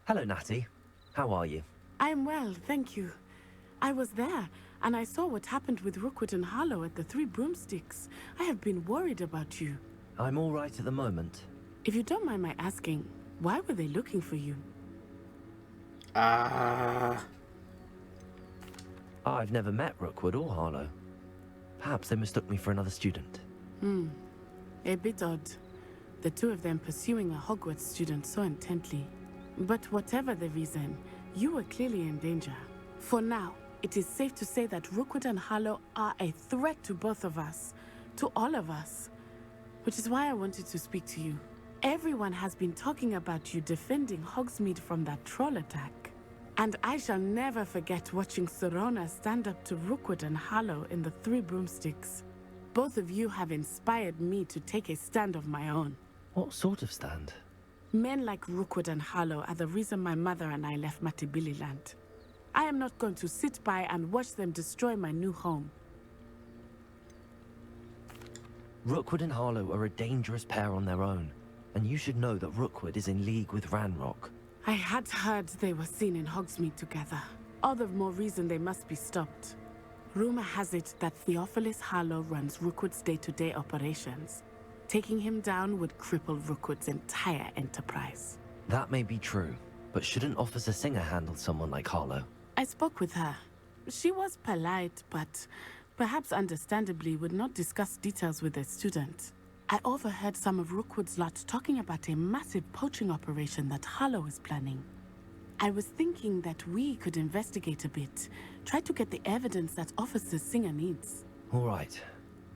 Hello, Natty. How are you? I'm well, thank you. I was there, and I saw what happened with Rookwood and Harlow at the Three Broomsticks. I have been worried about you. I'm all right at the moment. If you don't mind my asking, why were they looking for you? I've never met Rookwood or Harlow. Perhaps they mistook me for another student. A bit odd. The two of them pursuing a Hogwarts student so intently. But whatever the reason, you were clearly in danger. For now, it is safe to say that Rookwood and Harlow are a threat to both of us. To all of us. Which is why I wanted to speak to you. Everyone has been talking about you defending Hogsmeade from that troll attack. And I shall never forget watching Serona stand up to Rookwood and Harlow in the Three Broomsticks. Both of you have inspired me to take a stand of my own. What sort of stand? Men like Rookwood and Harlow are the reason my mother and I left Matabeleland. I am not going to sit by and watch them destroy my new home. Rookwood and Harlow are a dangerous pair on their own, and you should know that Rookwood is in league with Ranrock. I had heard they were seen in Hogsmeade together. All the more reason they must be stopped. Rumor has it that Theophilus Harlow runs Rookwood's day-to-day operations. Taking him down would cripple Rookwood's entire enterprise. That may be true, but shouldn't Officer Singer handle someone like Harlow? I spoke with her. She was polite, but perhaps understandably would not discuss details with a student. I overheard some of Rookwood's lot talking about a massive poaching operation that Harlow is planning. I was thinking that we could investigate a bit, try to get the evidence that Officer Singer needs. All right,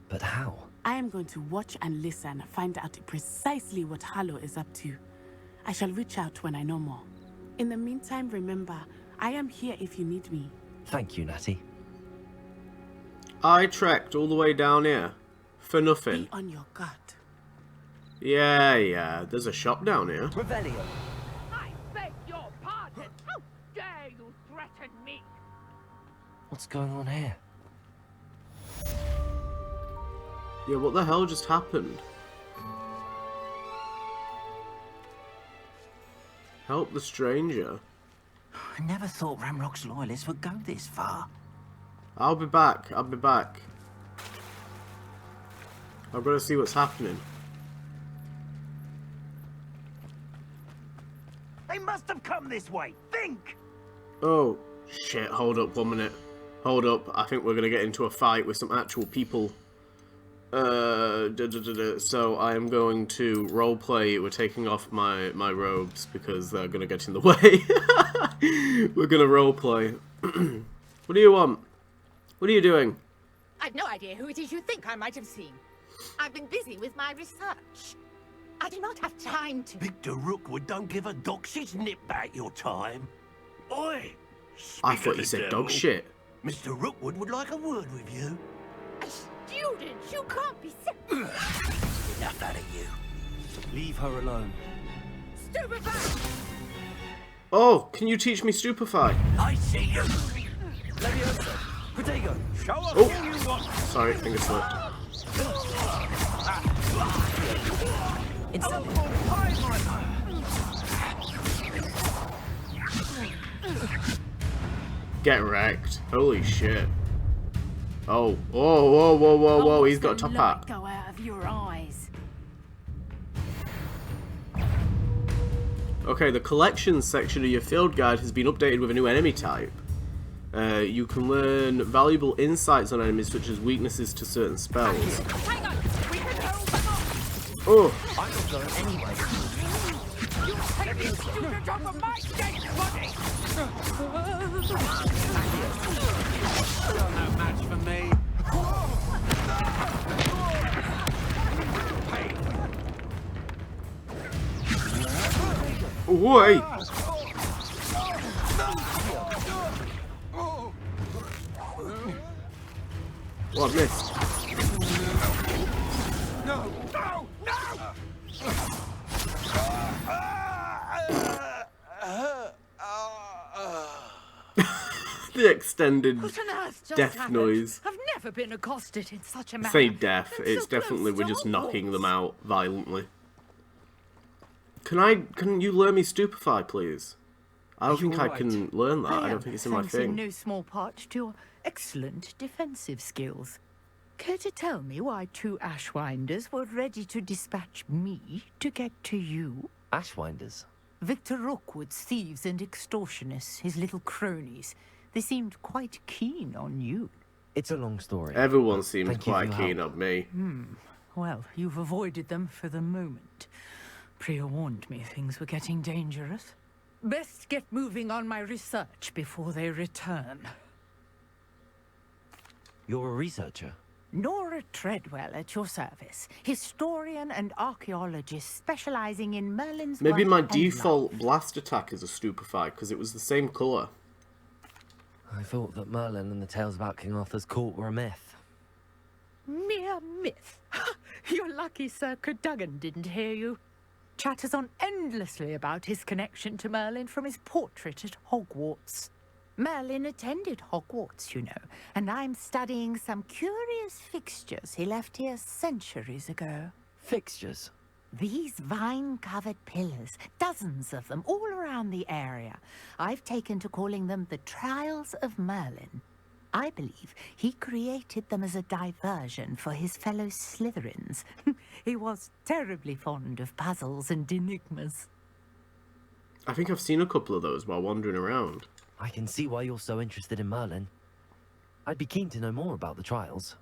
but how? I am going to watch and listen, find out precisely what Harlow is up to. I shall reach out when I know more. In the meantime, remember, I am here if you need me. Thank you, Natty. I trekked all the way down here for nothing. Be on your guard. Yeah, there's a shop down here. Revelio. I beg your pardon. How dare you threaten me? What's going on here? Yeah, what the hell just happened? Help the stranger. I never thought Ranrock's loyalists would go this far. I'll be back. I've got to see what's happening. They must have come this way. Think! Oh, shit. Hold up 1 minute. Hold up. I think we're going to get into a fight with some actual people. So I am going to roleplay. We're taking off my robes because they're going to get in the way. We're going to roleplay. What do you want? What are you doing? I've no idea who it is you think I might have seen. I've been busy with my research. I do not have time to... Victor Rookwood don't give a doxy's nip back your time. Oi! I thought you said dog shit. Mr. Rookwood would like a word with you. A student? You can't be so... Enough out of you. Leave her alone. Stupefy! Oh, can you teach me Stupefy? I see you. Leviosa! Protego! Show us Oh, who you want. sorry, finger slipped. Get wrecked. Holy shit. Oh, whoa, he's got a top hat. Go out of your eyes. Okay, the collections section of your field guide has been updated with a new enemy type. You can learn valuable insights on enemies such as weaknesses to certain spells. Hang on! We can hold them off! Oh, I'm not going anyway. You take this student off of my dead body! You're no match for me. wait. What I missed? No! The extended What on earth just death happened? noise. I've never been accosted in such a manner. Say death. And It's so close definitely we're to just knocking them Hogwarts. out violently. Can you learn me Stupefy, please? I don't think You're I right. can learn that. I am, don't think it's in my thanks in thing. no small part to your excellent defensive skills. Care to tell me why 2 Ashwinders were ready to dispatch me to get to you? Ashwinders. Victor Rookwood's thieves and extortionists, his little cronies. They seemed quite keen on you. It's a long story. Everyone seems Thank you for quite your keen help. on me. Well, you've avoided them for the moment. Priya warned me things were getting dangerous. Best get moving on my research before they return. You're a researcher. Nora Treadwell at your service. Historian and archaeologist specializing in Merlin's Maybe work my and default life. blast attack is a stupefy because it was the same colour. I thought that Merlin and the tales about King Arthur's court were a myth. Mere myth. You're lucky Sir Cadogan didn't hear you. Chatters on endlessly about his connection to Merlin from his portrait at Hogwarts. Merlin attended Hogwarts, you know, and I'm studying some curious fixtures he left here centuries ago. Fixtures. These vine-covered pillars, dozens of them all around the area. I've taken to calling them the Trials of Merlin. I believe he created them as a diversion for his fellow Slytherins. He was terribly fond of puzzles and enigmas. I think I've seen a couple of those while wandering around. I can see why you're so interested in Merlin. I'd be keen to know more about the trials.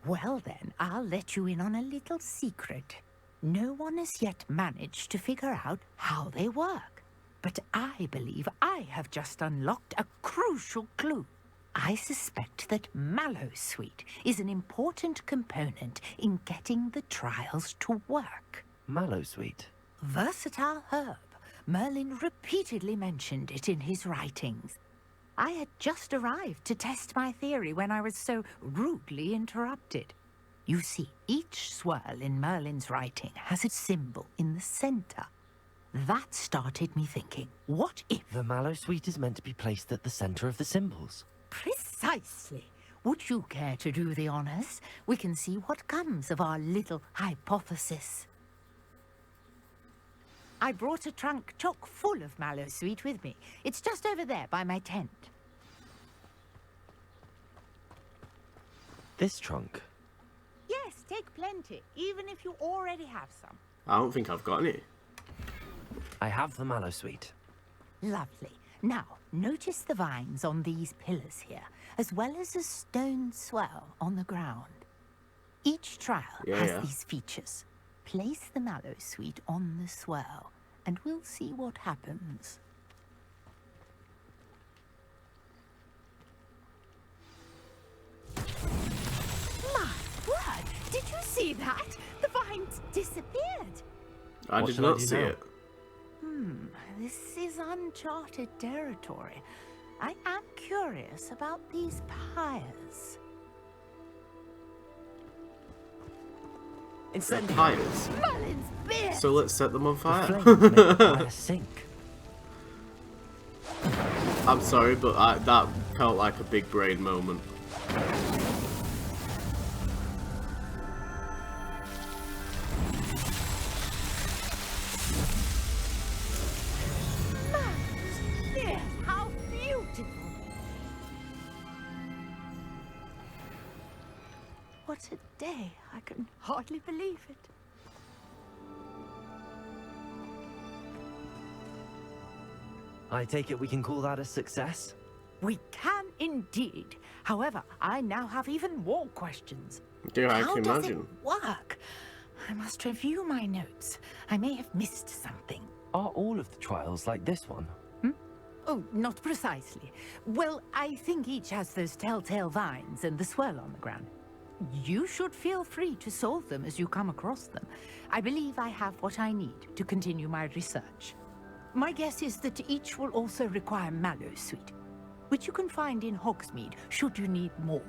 Well then, I'll let you in on a little secret. No one has yet managed to figure out how they work. But I believe I have just unlocked a crucial clue. I suspect that Mallowsweet is an important component in getting the trials to work. Mallowsweet. Versatile herb. Merlin repeatedly mentioned it in his writings. I had just arrived to test my theory when I was so rudely interrupted. You see, each swirl in Merlin's writing has a symbol in the center. That started me thinking, what if... The Mallowsweet is meant to be placed at the center of the symbols. Precisely. Would you care to do the honors? We can see what comes of our little hypothesis. I brought a trunk chock full of Mallowsweet with me. It's just over there by my tent. This trunk. Yes, take plenty, even if you already have some. I don't think I've got any. I have the Mallowsweet. Lovely. Now, notice the vines on these pillars here, as well as a stone swell on the ground. Each trial has these features. Place the Mallowsweet on the swell, and we'll see what happens. My word! Did you see that? The vines disappeared. I What did should I not do see now? it. This is uncharted territory. I am curious about these pyres. Incendiary. Pyres. Merlin's beard! So let's set them on The fire. flames make the fire sink. I'm sorry, but that felt like a big brain moment. Yes, how beautiful! What a day. I can hardly believe it. I take it we can call that a success? We can indeed. However, I now have even more questions. Yeah, I How can does imagine. it work? I must review my notes. I may have missed something. Are all of the trials like this one? Oh, not precisely. Well, I think each has those telltale vines and the swirl on the ground. You should feel free to solve them as you come across them. I believe I have what I need to continue my research. My guess is that each will also require Mallowsweet, which you can find in Hogsmeade should you need more.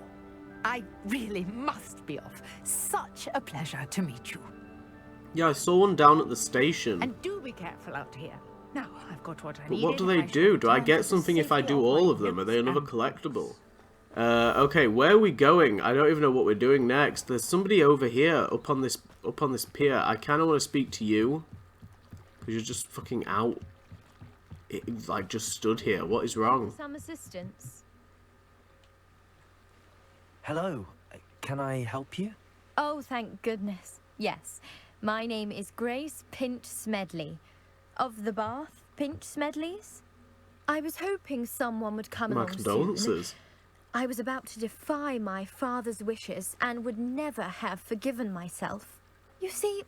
I really must be off. Such a pleasure to meet you. Yeah, I saw one down at the station. And do be careful out here. Now, I've got what I But need. what do they do? Do I get something if I do all of them? Are they another collectible? Okay, where are we going? I don't even know what we're doing next. There's somebody over here, up on this pier. I kind of want to speak to you, because you're just fucking out. like just stood here. What is wrong? Some assistance. Hello. Can I help you? Oh, thank goodness. Yes. My name is Grace Pinch Smedley. Of the Bath Pinch Smedleys. I was hoping someone would come My along soon. condolences. I was about to defy my father's wishes and would never have forgiven myself. You see,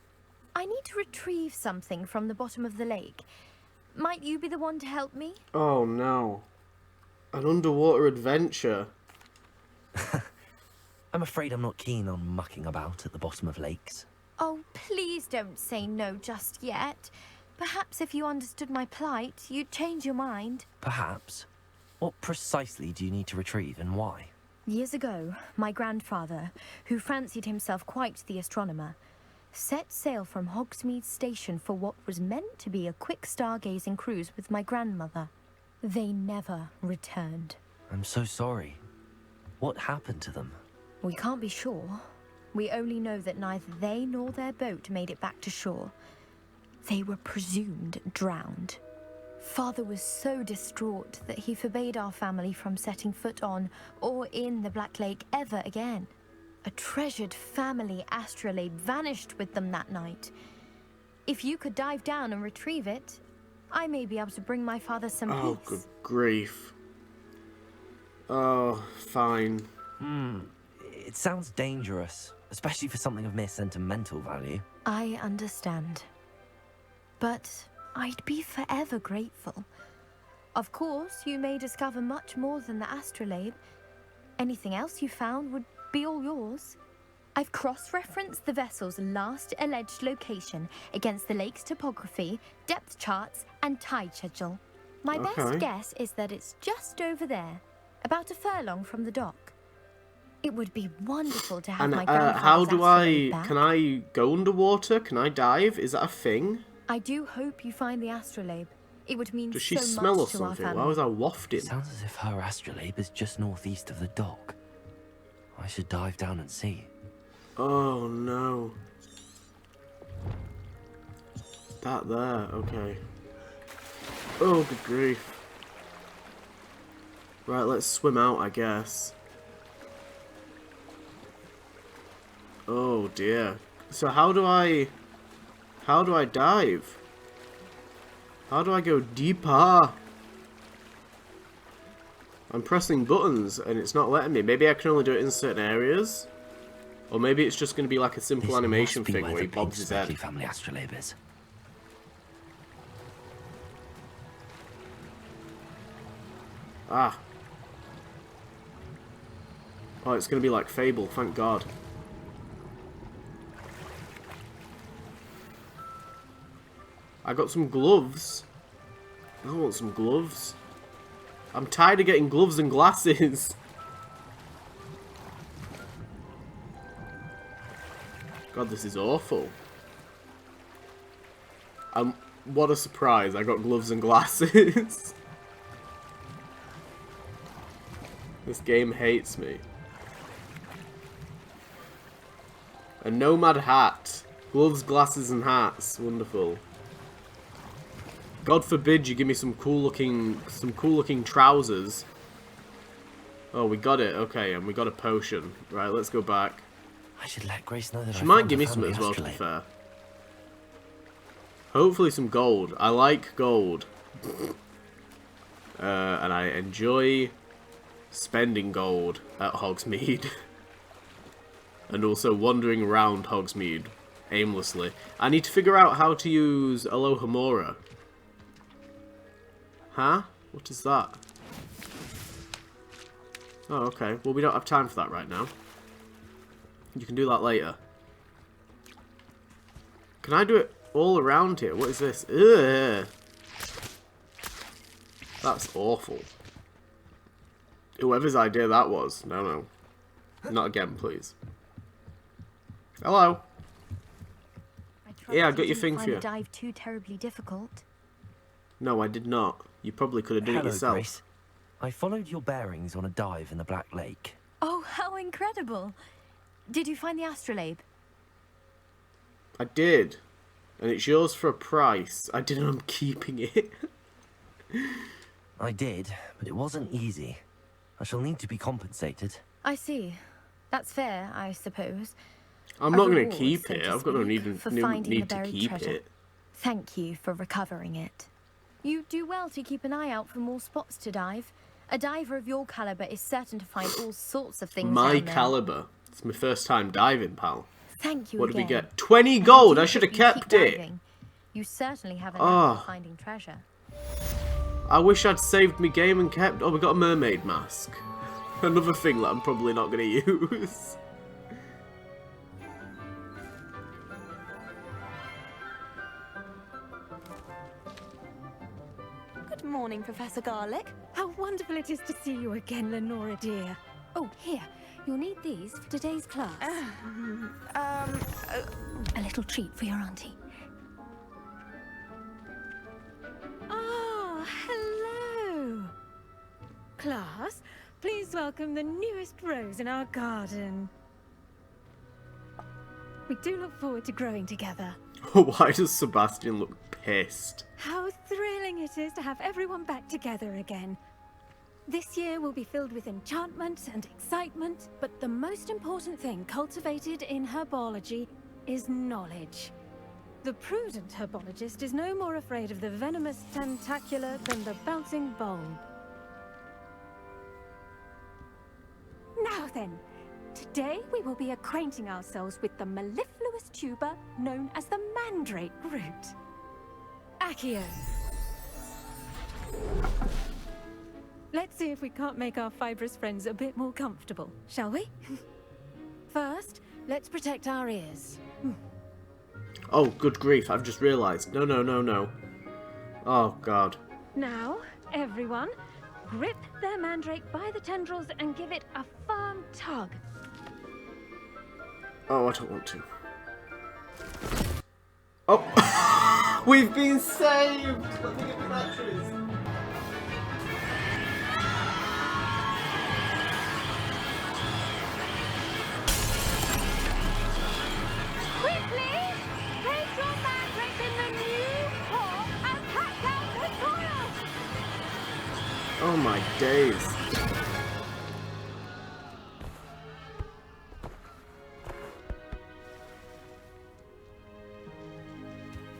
I need to retrieve something from the bottom of the lake. Might you be the one to help me? Oh no. An underwater adventure. I'm afraid I'm not keen on mucking about at the bottom of lakes. Oh, please don't say no just yet. Perhaps if you understood my plight, you'd change your mind. Perhaps. What precisely do you need to retrieve and why? Years ago, my grandfather, who fancied himself quite the astronomer, set sail from Hogsmeade Station for what was meant to be a quick stargazing cruise with my grandmother. They never returned. I'm so sorry. What happened to them? We can't be sure. We only know that neither they nor their boat made it back to shore. They were presumed drowned. Father was so distraught that he forbade our family from setting foot on or in the Black Lake ever again. A treasured family astrolabe vanished with them that night. If you could dive down and retrieve it, I may be able to bring my father some Oh, peace. good grief. Oh, fine. It sounds dangerous, especially for something of mere sentimental value. I understand. But I'd be forever grateful. Of course, you may discover much more than the astrolabe. Anything else you found would be all yours. I've cross-referenced the vessel's last alleged location against the lake's topography, depth charts, and tide schedule. My Okay. best guess is that it's just over there, about a furlong from the dock. It would be wonderful to have And my grandfather's how do astrolabe back. can I go underwater? Can I dive? Is that a thing? I do hope you find the astrolabe. It would mean Does she so smell or much to our something? family. Why was I wafting? Sounds as if her astrolabe is just northeast of the dock. I should dive down and see. Oh no. That there, okay. Oh, good grief. Right, let's swim out, I guess. Oh dear. So how do I dive? How do I go deeper? I'm pressing buttons and it's not letting me. Maybe I can only do it in certain areas. Or maybe it's just going to be like a simple This animation must be thing where where he the bobs his head. Pinch family astrolabe is. Ah. Oh, it's going to be like Fable, thank God. I got some gloves. I want some gloves. I'm tired of getting gloves and glasses. God, this is awful. What a surprise, I got gloves and glasses. This game hates me. A nomad hat. Gloves, glasses, and hats. Wonderful. God forbid you give me some cool looking trousers. Oh, we got it. Okay, and we got a potion. Right, let's go back. I should let Grace know that She I might found give the me some family as well, to be astrolabe. fair. Hopefully some gold. I like gold. And I enjoy spending gold at Hogsmeade. And also wandering around Hogsmeade aimlessly. I need to figure out how to use Alohomora. Huh? What is that? Oh, okay. Well, we don't have time for that right now. You can do that later. Can I do it all around here? What is this? Ugh. That's awful. Whoever's idea that was. No. Not again, please. Hello. Yeah, I got your thing for you. Find the dive too terribly difficult. No, I did not. You probably could have done it Hello, yourself. Grace. I followed your bearings on a dive in the Black Lake. Oh, how incredible! Did you find the astrolabe? I did. And it's yours for a price. I didn't know I'm keeping it. I did, but it wasn't easy. I shall need to be compensated. I see. That's fair, I suppose. I'm A not going to reward, keep so it. to I've got no speak, need, for no finding the need to buried keep treasure. it. Thank you for recovering it. You do well to keep an eye out for more spots to dive. A diver of your caliber is certain to find all sorts of things My down there. caliber. It's my first time diving, pal. Thank you What did we again. get? 20 And gold! do I should have hope you kept keep it. diving. You certainly have a Oh. knack for finding treasure. I wish I'd saved me game and kept... Oh, we got a mermaid mask. Another thing that I'm probably not going to use. Good morning, Professor Garlick. How wonderful it is to see you again, Lenora dear. Oh, here. You'll need these for today's class. A little treat for your auntie. Oh, hello. Class, please welcome the newest rose in our garden. We do look forward to growing together. Why does Sebastian look pissed? How thrilling it is to have everyone back together again. This year will be filled with enchantment and excitement, but the most important thing cultivated in herbology is knowledge. The prudent herbologist is no more afraid of the venomous tentacula than the bouncing bulb. Now then, today we will be acquainting ourselves with the mellifluous tuber known as the mandrake root. Accio. Let's see if we can't make our fibrous friends a bit more comfortable, shall we? First, let's protect our ears. Oh, good grief, I've just realised. No, no, no, no. Oh, God. Now, everyone, grip their mandrake by the tendrils and give it a firm tug. Oh, I don't want to. Oh! We've been saved! Let me get the batteries. Quickly, place your mandrake in the new pot and pack down the soil! Oh my days.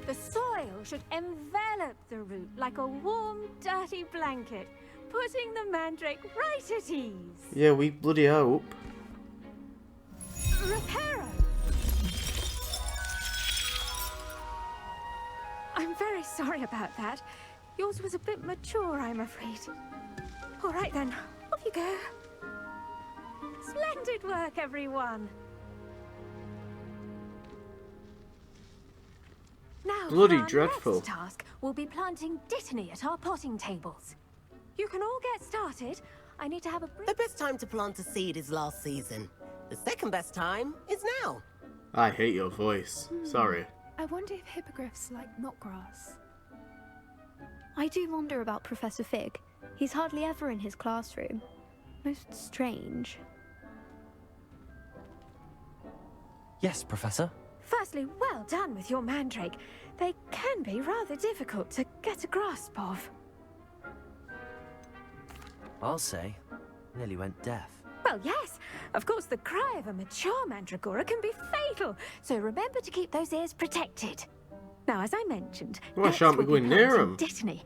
The soil should envelop the root like a warm, dirty blanket, putting the mandrake right at ease. Yeah, we bloody hope. Reparo! I'm very sorry about that. Yours was a bit mature, I'm afraid. All right then, off you go. Splendid work, everyone. Now, Bloody for our dreadful. next task, we'll be planting dittany at our potting tables. You can all get started. I need to have a brief... The best time to plant a seed is last season. The second best time is now. I hate your voice. Sorry. I wonder if hippogriffs like knotgrass. I do wonder about Professor Fig. He's hardly ever in his classroom. Most strange. Yes, Professor? Firstly, well done with your mandrake. They can be rather difficult to get a grasp of. I'll say. Nearly went deaf. Well, yes. Of course, the cry of a mature mandragora can be fatal, so remember to keep those ears protected. Now, as I mentioned, Why next shan't we we'll go be near planting 'em? Dittany.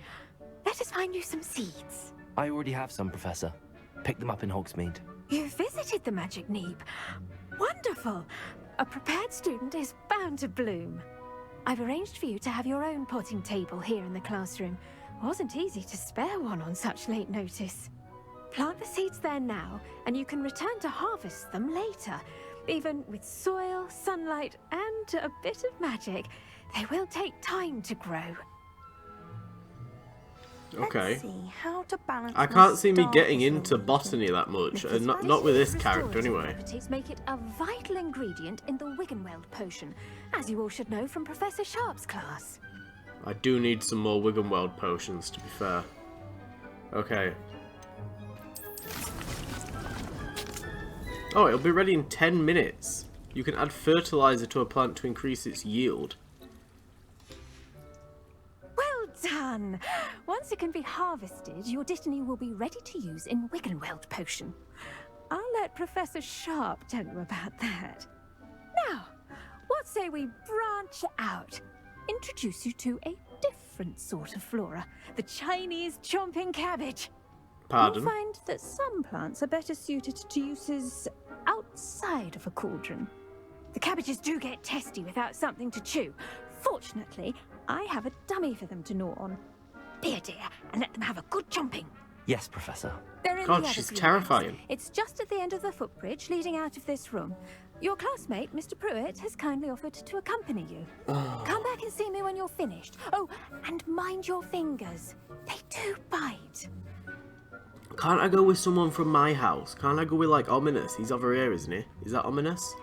Let us find you some seeds. I already have some, Professor. Picked them up in Hogsmeade. You visited the Magic Neep. Wonderful. A prepared student is bound to bloom. I've arranged for you to have your own potting table here in the classroom. Wasn't easy to spare one on such late notice. Plant the seeds there now, and you can return to harvest them later. Even with soil, sunlight, and a bit of magic, they will take time to grow. Okay. Let's see how to balance I my can't see me star getting visual into meeting. botany that much. Mrs. Not with this Madison's character, restorative anyway. properties make it a vital ingredient in the Wiggenweld potion, as you all should know from Professor Sharp's class. I do need some more Wiggenweld potions, to be fair. Okay. Oh, it'll be ready in 10 minutes. You can add fertilizer to a plant to increase its yield. Well done! fun. Once it can be harvested, your Dittany will be ready to use in Wiggenweld potion. I'll let Professor Sharp tell you about that. Now, what say we branch out? Introduce you to a different sort of flora, the Chinese chomping cabbage. Pardon? You'll find that some plants are better suited to uses outside of a cauldron. The cabbages do get testy without something to chew. Fortunately, I have a dummy for them to gnaw on. Be a dear and let them have a good chomping. Yes, Professor. They're in God, the other she's greenhouse. terrifying. It's just at the end of the footbridge leading out of this room. Your classmate, Mr. Pruitt, has kindly offered to accompany you. Come back and see me when you're finished. Oh, and mind your fingers. They do bite. Can't I go with someone from my house? Can't I go with, like, Ominous? He's over here, isn't he? Is that Ominous?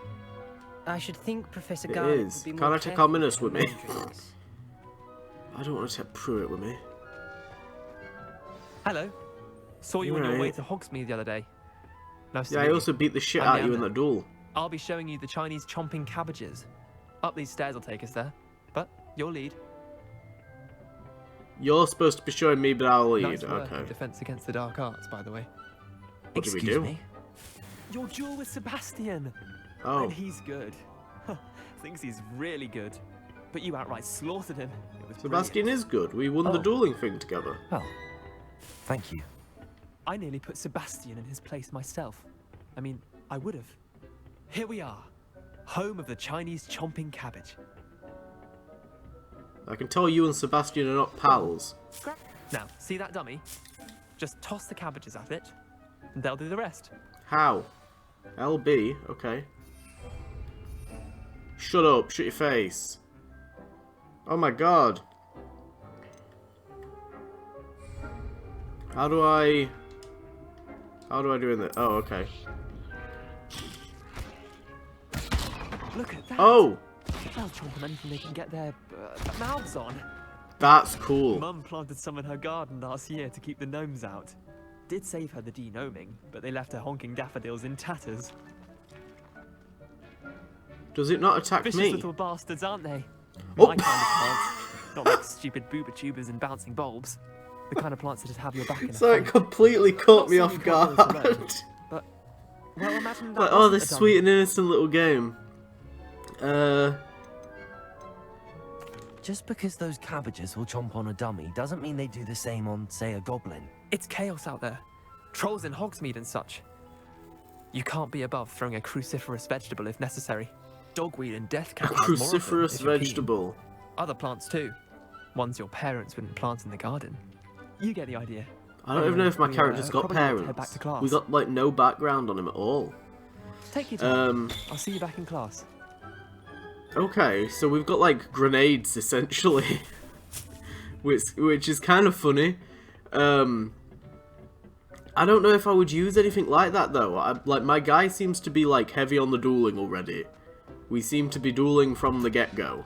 I should think Professor It Garlic is. would be Can't more I take careful Ominous with me? drinks. I don't want to take Pruitt with me. Hello. Saw you on your way Right. to Hogsmeade the other day. Nice to Yeah, meet I you. also beat the shit I'm out of you in Leander. that duel. I'll be showing you the Chinese chomping cabbages. Up these stairs will take us there, but you'll lead. You're supposed to be showing me, but I'll lead. Nice work Okay. in Defense Against the Dark Arts, by the way. What did we Excuse do? me? Your duel with Sebastian. Oh. And he's good. Thinks he's really good. But you outright slaughtered him. It was Sebastian is good. We won the Oh. dueling thing together. Well, thank you. I nearly put Sebastian in his place myself. I mean, I would have. Here we are. Home of the Chinese chomping cabbage. I can tell you and Sebastian are not pals. Now, see that dummy? Just toss the cabbages at it, and they'll do the rest. How? LB, okay. Shut up, shut your face. Oh my god. How do I do in this? Oh, okay. Look at that. Oh! They'll chomp on anything they can get their mouths on. That's cool. Mum planted some in her garden last year to keep the gnomes out. Did save her the de-gnoming, but they left her honking daffodils in tatters. Does it not attack Vicious me? little bastards, aren't they? Oh. My kind of plants. Not like stupid booba tubers and bouncing bulbs. The kind of plants that just have your back in a So it fight. completely caught me Not off saying you can't go it guard. alone, But, well, imagine that Like, oh, wasn't this a dummy. sweet and innocent little game. Just because those cabbages will chomp on a dummy doesn't mean they do the same on, say, a goblin. It's chaos out there. Trolls in Hogsmeade and such. You can't be above throwing a cruciferous vegetable if necessary. Dogweed and death A cap has more of them, cruciferous if you're keen. vegetable. Other plants too. Ones your parents wouldn't plant in the garden. You get the idea. I don't even know if my We, character's got probably want to head parents. back to class. We got like no background on him at all. Take your time. I'll see you back in class. Okay, so we've got like grenades essentially, which is kind of funny. I don't know if I would use anything like that though. Like my guy seems to be like heavy on the dueling already. We seem to be dueling from the get-go.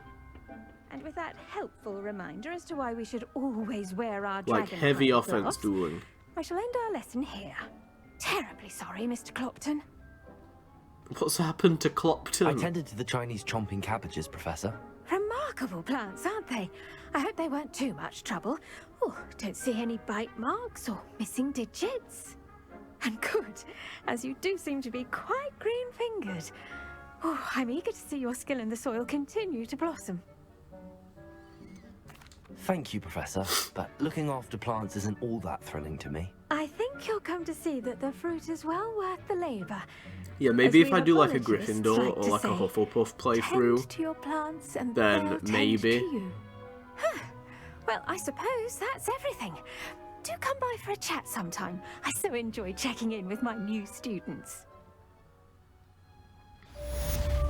And with that helpful reminder as to why we should always wear our Like dragon heavy hide offense gloves, dueling. I shall end our lesson here. Terribly sorry, Mr. Clopton. What's happened to Clopton? I tended to the Chinese chomping cabbages, Professor. Remarkable plants, aren't they? I hope they weren't too much trouble. Oh, don't see any bite marks or missing digits. And good, as you do seem to be quite green-fingered. Oh, I'm eager to see your skill in the soil continue to blossom. Thank you, Professor, but looking after plants isn't all that thrilling to me. I think you'll come to see that the fruit is well worth the labour. Yeah, maybe As if I we do like a apologists Gryffindor like or to like a say, Hufflepuff Tend playthrough, to your plants and then they'll tend maybe. to you. Huh. Well, I suppose that's everything. Do come by for a chat sometime. I so enjoy checking in with my new students.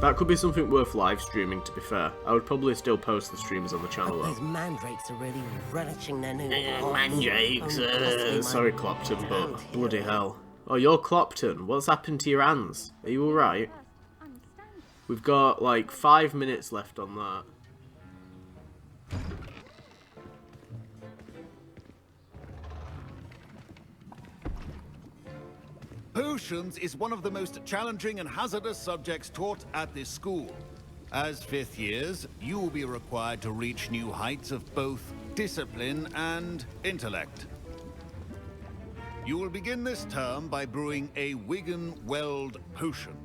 That could be something worth live streaming, to be fair. I would probably still post the streams on the channel Those though. mandrakes are really relishing their new Mandrakes, sorry Clopton, hand but here. bloody hell. Oh, you're Clopton. What's happened to your hands? Are you alright? We've got like 5 minutes left on that. Potions is one of the most challenging and hazardous subjects taught at this school. As 5th years, you will be required to reach new heights of both discipline, and intellect. You will begin this term by brewing a Wigan-Weld potion.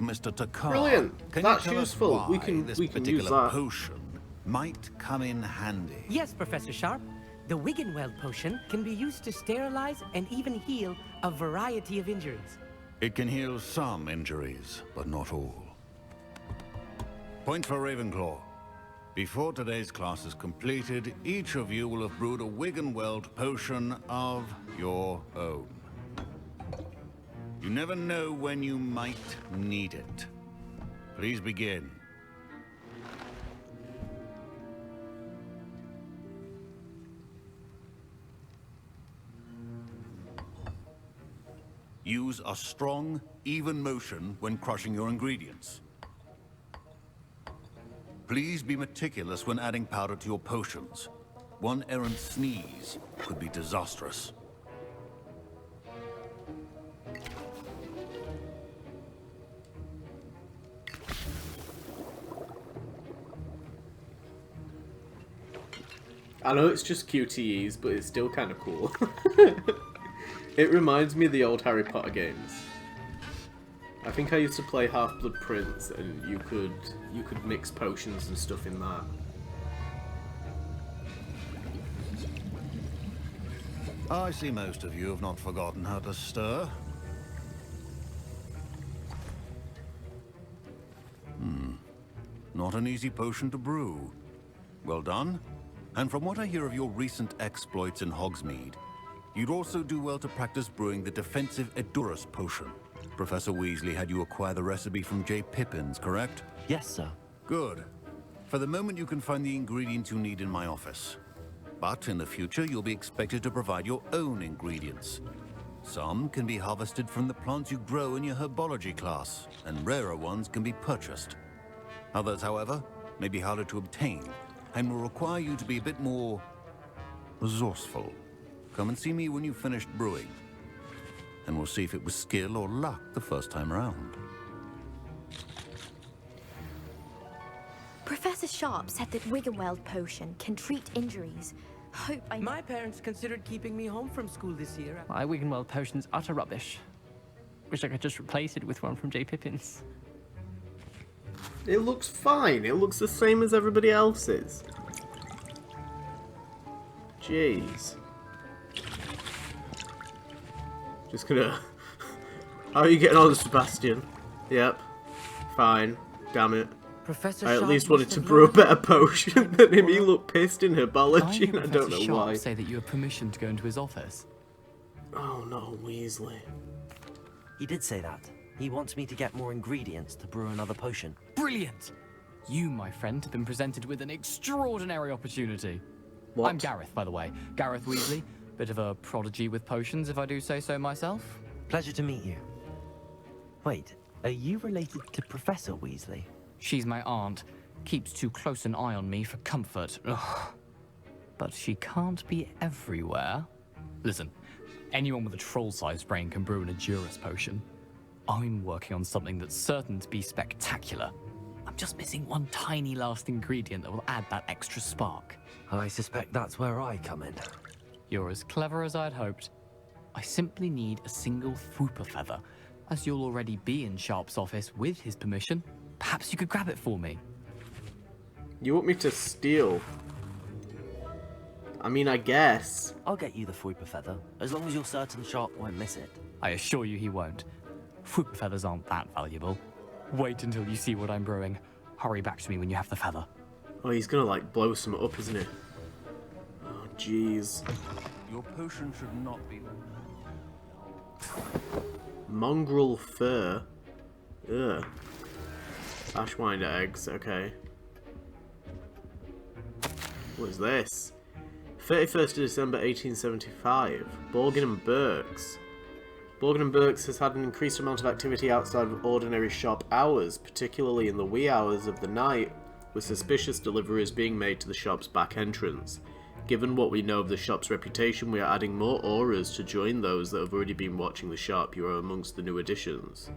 Mr. Takar, Brilliant. can That's you tell useful. us why this We can use particular that. potion might come in handy? Yes, Professor Sharp. The Wiggenweld potion can be used to sterilize and even heal a variety of injuries. It can heal some injuries, but not all. Point for Ravenclaw. Before today's class is completed, each of you will have brewed a Wiggenweld potion of your own. You never know when you might need it. Please begin. Use a strong, even motion when crushing your ingredients. Please be meticulous when adding powder to your potions. One errant sneeze could be disastrous. I know it's just QTEs, but it's still kind of cool. It reminds me of the old Harry Potter games. I think I used to play Half-Blood Prince, and you could mix potions and stuff in that. I see most of you have not forgotten how to stir. Not an easy potion to brew. Well done. And from what I hear of your recent exploits in Hogsmeade, you'd also do well to practice brewing the defensive Edurus potion. Professor Weasley had you acquire the recipe from J. Pippin's, correct? Yes, sir. Good. For the moment, you can find the ingredients you need in my office. But in the future, you'll be expected to provide your own ingredients. Some can be harvested from the plants you grow in your herbology class, and rarer ones can be purchased. Others, however, may be harder to obtain, and will require you to be a bit more resourceful. Come and see me when you've finished brewing, and we'll see if it was skill or luck the first time around. Professor Sharp said that Wiggenweld potion can treat injuries. Hope I... My parents considered keeping me home from school this year. My Wiggenweld potion's utter rubbish. Wish I could just replace it with one from J. Pippin's. It looks fine. It looks the same as everybody else's. Jeez. Just gonna... How are you getting on, Sebastian? Yep. Fine. Damn it. Professor I at Sharp least wanted must to have brew a learned better that potion than him. He looked pissed in herbology, and I don't know Professor Sharp why. say that you have permission to go into his office. Oh no, Weasley. He did say that. He wants me to get more ingredients to brew another potion. Brilliant! You, my friend, have been presented with an extraordinary opportunity. What? I'm Gareth, by the way. Gareth Weasley. Bit of a prodigy with potions, if I do say so myself. Pleasure to meet you. Wait, are you related to Professor Weasley? She's my aunt. Keeps too close an eye on me for comfort. Ugh. But she can't be everywhere. Listen, anyone with a troll-sized brain can brew an Edurus potion. I'm working on something that's certain to be spectacular. I'm just missing one tiny last ingredient that will add that extra spark. I suspect that's where I come in. You're as clever as I'd hoped. I simply need a single Fwooper feather. As you'll already be in Sharp's office with his permission, perhaps you could grab it for me. You want me to steal? I mean, I guess. I'll get you the Fwooper feather, as long as you're certain Sharp won't miss it. I assure you he won't. Fwooper feathers aren't that valuable. Wait until you see what I'm brewing. Hurry back to me when you have the feather. Oh, he's gonna like blow some up, isn't he? Oh, jeez. Your potion should not be... Mongrel fur. Ugh. Ashwinder eggs, okay. What is this? 31st of December 1875. Borgin and Burke's. Borgin and Burke's has had an increased amount of activity outside of ordinary shop hours, particularly in the wee hours of the night, with suspicious deliveries being made to the shop's back entrance. Given what we know of the shop's reputation, we are adding more auras to join those that have already been watching the shop. You are amongst the new additions.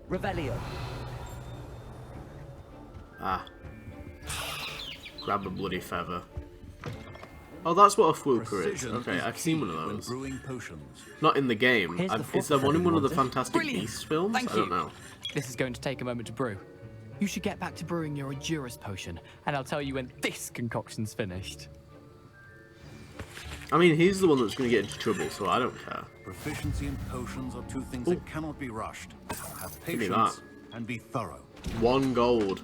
Revelio. Ah. Grab a bloody feather. Oh, that's what a fluker is. Precision Okay, is I've seen one of key when those. brewing potions. Not in the game. Here's the Is there one in one of the wanted. Fantastic Brilliant. Beasts films? Thank I don't you. know. This is going to take a moment to brew. You should get back to brewing your Adurus potion, and I'll tell you when this concoction's finished. I mean, he's the one that's going to get into trouble, so I don't care. Proficiency and potions are two things that cannot be rushed. Have Give me patience and be thorough. 1 gold.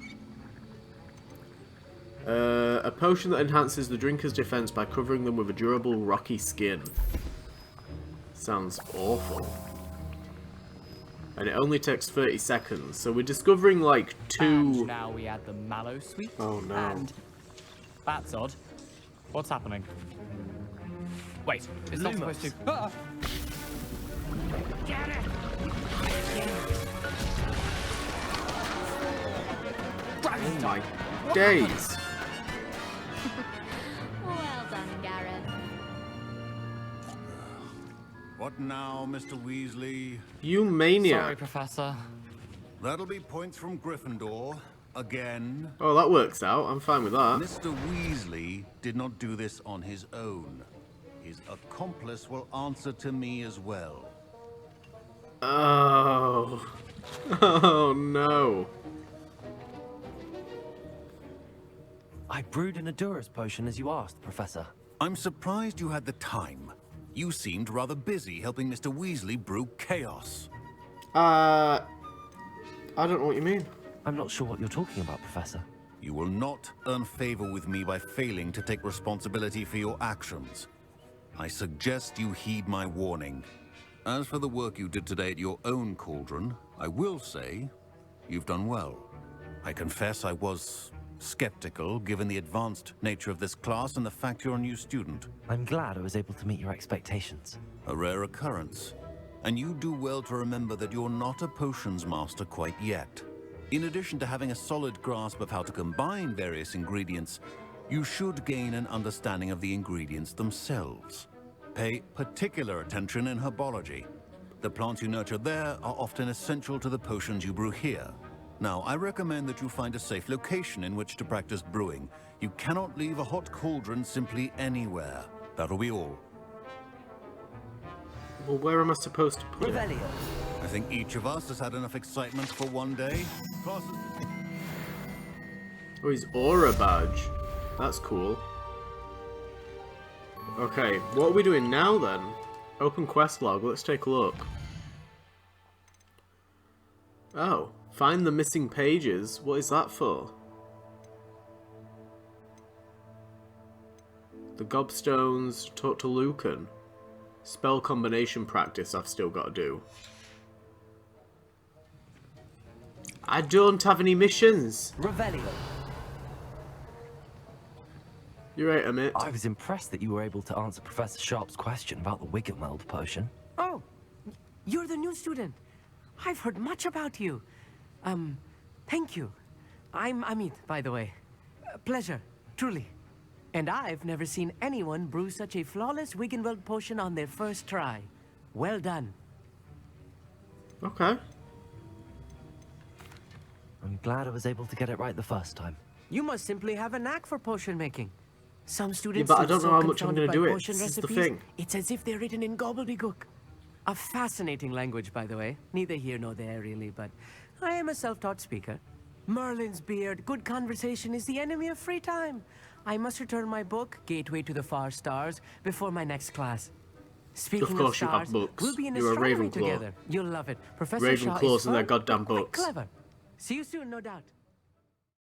A potion that enhances the drinker's defense by covering them with a durable, rocky skin. Sounds awful. And it only takes 30 seconds, so we're discovering like 2... And now we add the mallow sweet. Oh no. And that's odd. What's happening? Wait, it's not supposed to... Ah! Get it! Oh my days. Well done, Gareth. What now, Mr. Weasley? You maniac. Sorry, Professor. That'll be points from Gryffindor. Again. Oh, that works out. I'm fine with that. Mr. Weasley did not do this on his own. His accomplice will answer to me as well. Oh. Oh no. I brewed an Adurus potion as you asked, Professor. I'm surprised you had the time. You seemed rather busy helping Mr. Weasley brew chaos. I don't know what you mean. I'm not sure what you're talking about, Professor. You will not earn favor with me by failing to take responsibility for your actions. I suggest you heed my warning. As for the work you did today at your own cauldron, I will say you've done well. I confess I was skeptical, given the advanced nature of this class and the fact you're a new student. I'm glad I was able to meet your expectations. A rare occurrence. And you do well to remember that you're not a potions master quite yet. In addition to having a solid grasp of how to combine various ingredients, you should gain an understanding of the ingredients themselves. Pay particular attention in herbology. The plants you nurture there are often essential to the potions you brew here. Now, I recommend that you find a safe location in which to practice brewing. You cannot leave a hot cauldron simply anywhere. That'll be all. Well, where am I supposed to put it? I think each of us has had enough excitement for one day. Classes... Oh, his aura badge. That's cool. Okay, what are we doing now then? Open quest log, let's take a look. Oh, find the missing pages. What is that for? The gobstones, talk to Lucan. Spell combination practice I've still got to do. I don't have any missions. Revelio. You're right, Amit. I was impressed that you were able to answer Professor Sharp's question about the Wiggenweld potion. Oh, you're the new student. I've heard much about you. Thank you. I'm Amit, by the way. Pleasure, truly. And I've never seen anyone brew such a flawless Wiggenweld potion on their first try. Well done. Okay. I'm glad I was able to get it right the first time. You must simply have a knack for potion making. Some students Yeah, but I seem don't know so how much I'm confounded gonna do by it. potion This is the recipes, thing. It's as if they're written in gobbledygook. A fascinating language, by the way. Neither here nor there, really, but I am a self-taught speaker. Merlin's beard, good conversation is the enemy of free time. I must return my book, Gateway to the Far Stars, before my next class. Speaking Of course you stars, have books. we'll be in You're a astronomy Ravenclaw. together. You'll love it. Professor Shaw Ravenclaws is and their fun, goddamn but quite books. clever. See you soon, no doubt.